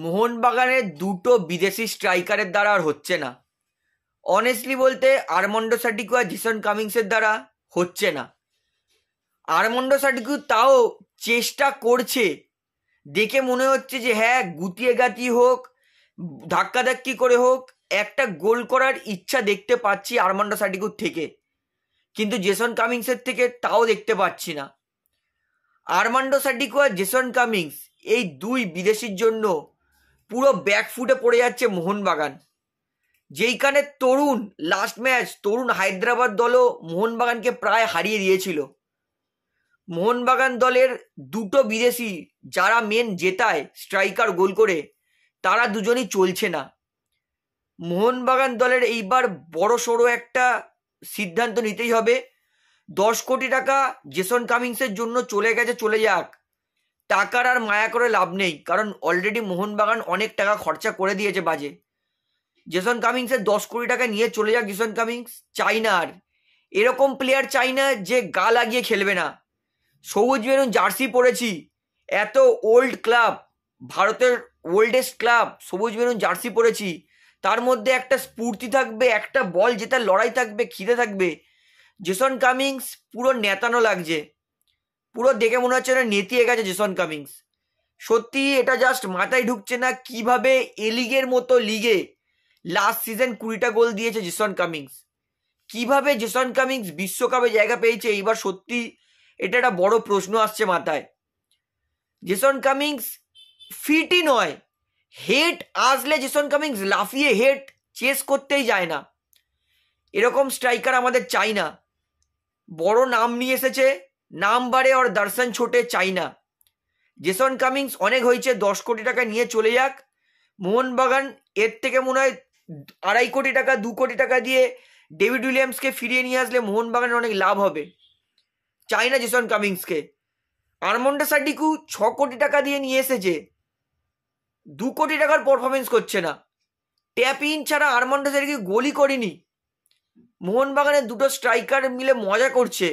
মোহনবাগানের দুটো বিদেশি স্ট্রাইকারের দ্বারা আর হচ্ছে না। অনেস্টলি বলতে আর্মান্ডো সাডিকু আর জেসন কামিংসের দ্বারা হচ্ছে না। আর্মান্ডো সাডিকু তাও চেষ্টা করছে, দেখে মনে হচ্ছে যে হ্যাঁ গুতিয়ে গাতিয়ে হোক, ধাক্কাধাক্কি করে হোক, একটা গোল করার ইচ্ছা দেখতে পাচ্ছি আর্মান্ডো সাডিকুর থেকে, কিন্তু জেসন কামিংসের থেকে তাও দেখতে পাচ্ছি না। আর্মান্ডো সাডিকু আর জেসন কামিংস এই দুই বিদেশির জন্য পুরো ব্যাকফুটে পড়ে যাচ্ছে মোহনবাগান। যেইখানে তরুণ লাস্ট ম্যাচ তরুণ হায়দ্রাবাদ দলও মোহনবাগানকে প্রায় হারিয়ে দিয়েছিল। মোহনবাগান দলের দুটো বিদেশি যারা মেন জেতায় স্ট্রাইকার গোল করে, তারা দুজনই চলছে না। মোহনবাগান দলের এইবার বড় সড়ো একটা সিদ্ধান্ত নিতেই হবে। 10 কোটি টাকা জেসন কামিংসের জন্য চলে গেছে, চলে যাক, টাকার আর মায়া করে লাভ নেই, কারণ অলরেডি মোহনবাগান অনেক টাকা খরচা করে দিয়েছে বাজে। জেসন কামিংসের 10 কোটি টাকা নিয়ে চলে যাক জেসন কামিংস, চাই না আর এরকম প্লেয়ার, চাই না যে গা লাগিয়ে খেলবে না। সবুজ মেরুন জার্সি পরেছি, এত ওল্ড ক্লাব, ভারতের ওল্ডেস্ট ক্লাব, সবুজ মেরুন জার্সি পরেছি, তার মধ্যে একটা স্ফূর্তি থাকবে, একটা বল জেতার লড়াই থাকবে, খিদে থাকবে। জেসন কামিংস পুরো নেতানো লাগছে, পুরো দেখে মনে হচ্ছে না নেতিয়ে গেছে জেসন কামিংস। সত্যি এটা জাস্ট মাথায় ঢুকছে না কিভাবে এ লিগের মতো লিগে লাস্ট সিজন 20টা গোল দিয়েছে জেসন কামিংস। কিভাবে জেসন কামিংস বিশ্বকাপে জায়গা পেয়েছে এইবার, সত্যি এটা একটা বড় প্রশ্ন আসছে মাথায়। জেসন কামিংস ফিটই নয়, হেড আসলে জেসন কামিংস লাফিয়ে হেড চেস করতেই যায় না। এরকম স্ট্রাইকার আমাদের চাই না। বড় নাম নিয়ে এসেছে, নাম বাড়ে আর দর্শন ছোটে, চাই না। জেসন কামিংস অনেক হয়েছে, 10 কোটি টাকা নিয়ে চলে যাক। মোহনবাগান এর থেকে মনে হয় 2.5 কোটি টাকা 2 কোটি টাকা দিয়ে ডেভিড উইলিয়ামসকে ফিরিয়ে নিয়ে আসলে মোহনবাগানের অনেক লাভ হবে। চাই না জেসন কামিংসকে। আর্মান্ডো সাডিকু 6 কোটি টাকা দিয়ে নিয়ে এসেছে, 2 কোটি টাকার পারফরমেন্স করছে না। ট্যাপ ইন ছাড়া আর্মান্ডো সাডিকু গোলই করেনি। মোহনবাগানের দুটো স্ট্রাইকার মিলে মজা করছে।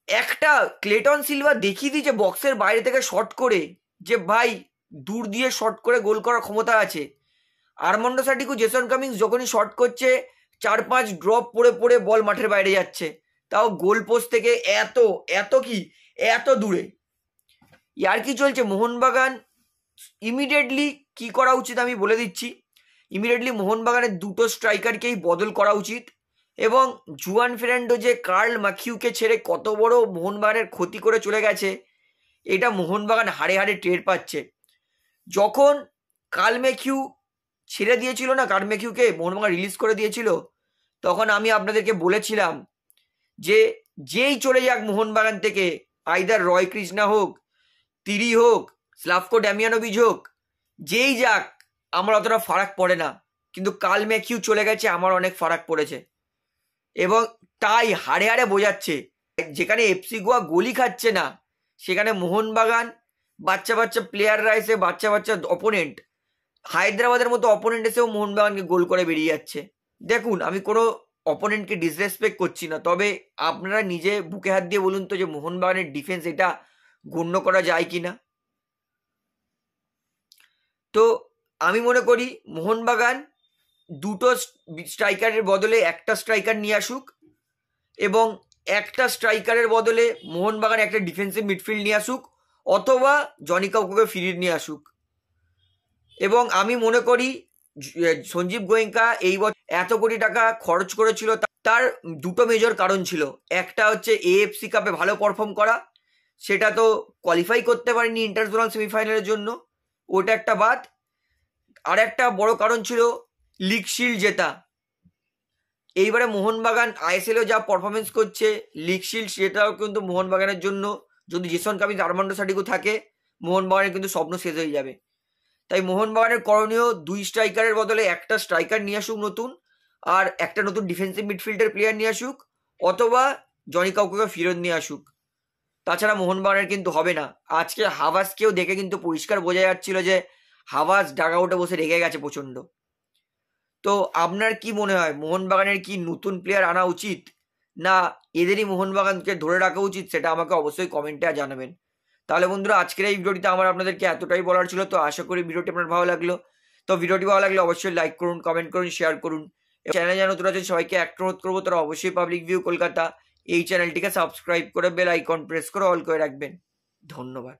একটা ক্লেটন সিলভা দেখিয়ে দিয়েছে বক্সের বাইরে থেকে শট করে যে ভাই দূর দিয়ে শট করে গোল করার ক্ষমতা আছে। আর্মান্ডো সাডিকু জেসন কামিংস যখনই শট করছে 4-5 ড্রপ পড়ে পড়ে বল মাঠের বাইরে যাচ্ছে, তাও গোল পোস্ট থেকে এত দূরে। আর কি চলছে মোহনবাগান ইমিডিয়েটলি কি করা উচিত আমি বলে দিচ্ছি। ইমিডিয়েটলি মোহনবাগানের দুটো স্ট্রাইকারকেই বদল করা উচিত, এবং জুয়ান ফের্নান্ডো যে কার্ল ম্যাকিউকে ছেড়ে কত বড় মোহনবাগানের ক্ষতি করে চলে গেছে, এটা মোহনবাগান হাড়ে হাড়ে টের পাচ্ছে। যখন কার্ল ম্যাকিউ ছেড়ে দিয়েছিল না, কার্ল ম্যাকিউকে মোহনবাগান রিলিজ করে দিয়েছিল, তখন আমি আপনাদেরকে বলেছিলাম যে যেই চলে যাক মোহনবাগান থেকে, আইদার রয় কৃষ্ণা হোক, তিরি হোক, স্লাভকো ড্যামিয়ানোভিচ হোক, যেই যাক আমার অতটা ফারাক পড়ে না, কিন্তু কার্ল ম্যাকিউ চলে গেছে আমার অনেক ফারাক পড়েছে। এবং তাই হাড়ে হাড়ে বোঝাচ্ছে, যেখানে এফসি গোয়া গোলই খাচ্ছে না, সেখানে মোহনবাগান বাচ্চা বাচ্চা প্লেয়াররা এসে, বাচ্চা বাচ্চা অপোনেন্ট, হায়দ্রাবাদের মতো অপোনেন্ট এসেও মোহনবাগানকে গোল করে বেরিয়ে যাচ্ছে। দেখুন, আমি কোনো অপোনেন্টকে ডিসরেসপেক্ট করছি না, তবে আপনারা নিজে বুকে হাত দিয়ে বলুন তো যে মোহনবাগানের ডিফেন্স এটা গণ্য করা যায় কি না। তো আমি মনে করি মোহনবাগান দুটো স্ট্রাইকারের বদলে একটা স্ট্রাইকার নিয়ে আসুক, এবং একটা স্ট্রাইকারের বদলে মোহনবাগান একটা ডিফেন্সিভ মিডফিল্ড নিয়ে আসুক, অথবা জনি কাউকে ফিরিয়ে নিয়ে আসুক। এবং আমি মনে করি সঞ্জীব গোয়েঙ্কা এই বছর এত কোটি টাকা খরচ করেছিল, তার দুটো মেজর কারণ ছিল। একটা হচ্ছে এএফসি কাপে ভালো পারফর্ম করা, সেটা তো কোয়ালিফাই করতে পারেনি ইন্টারজোনাল সেমিফাইনালের জন্য, ওটা একটা বাদ। আর একটা বড় কারণ ছিল লিগ শিল্ড জেতা। এইবারে মোহনবাগান আইএসএলও যা পারফরমেন্স করছে, লিগ শিল্ড সেটাও কিন্তু মোহনবাগানের জন্য, যদি জেসন কামিংস আর্মান্ডো সাডিকু থাকে, মোহনবাগানের কিন্তু স্বপ্ন শেষ হয়ে যাবে। তাই মোহনবাগানের করণীয় 2 স্ট্রাইকারের বদলে একটা স্ট্রাইকার নিয়ে আসুক নতুন, আর একটা নতুন ডিফেন্সিভ মিডফিল্ডের প্লেয়ার নিয়ে আসুক, অথবা জনি কাউকে ফিরত নিয়ে আসুক। তাছাড়া মোহনবাগানের কিন্তু হবে না। আজকে হাভাসকেও দেখে কিন্তু পরিষ্কার বোঝা যাচ্ছিল যে হাভাস ডাগআউটে বসে রেগে গেছে প্রচণ্ড। তো আপনার কি মনে হয়, মোহনবাগানের কি নতুন প্লেয়ার আনা উচিত, না এদেরই মোহনবাগানকে ধরে রাখা উচিত? সেটা আমাকে অবশ্যই কমেন্টে জানাবেন। তাহলে বন্ধুরা আজকের এই ভিডিওটিতে আমার আপনাদেরকে এতটাই বলার ছিল। তো আশা করি ভিডিওটি আপনার ভালো লাগলো। তো ভিডিওটি ভালো লাগলে অবশ্যই লাইক করুন, কমেন্ট করুন, শেয়ার করুন। চ্যানেলে যারা নতুন আছেন সবাইকে একটা অনুরোধ করবো, তারা অবশ্যই পাবলিক ভিউ কলকাতা এই চ্যানেলটিকে সাবস্ক্রাইব করে বেল আইকন প্রেস করে অল করে রাখবেন। ধন্যবাদ।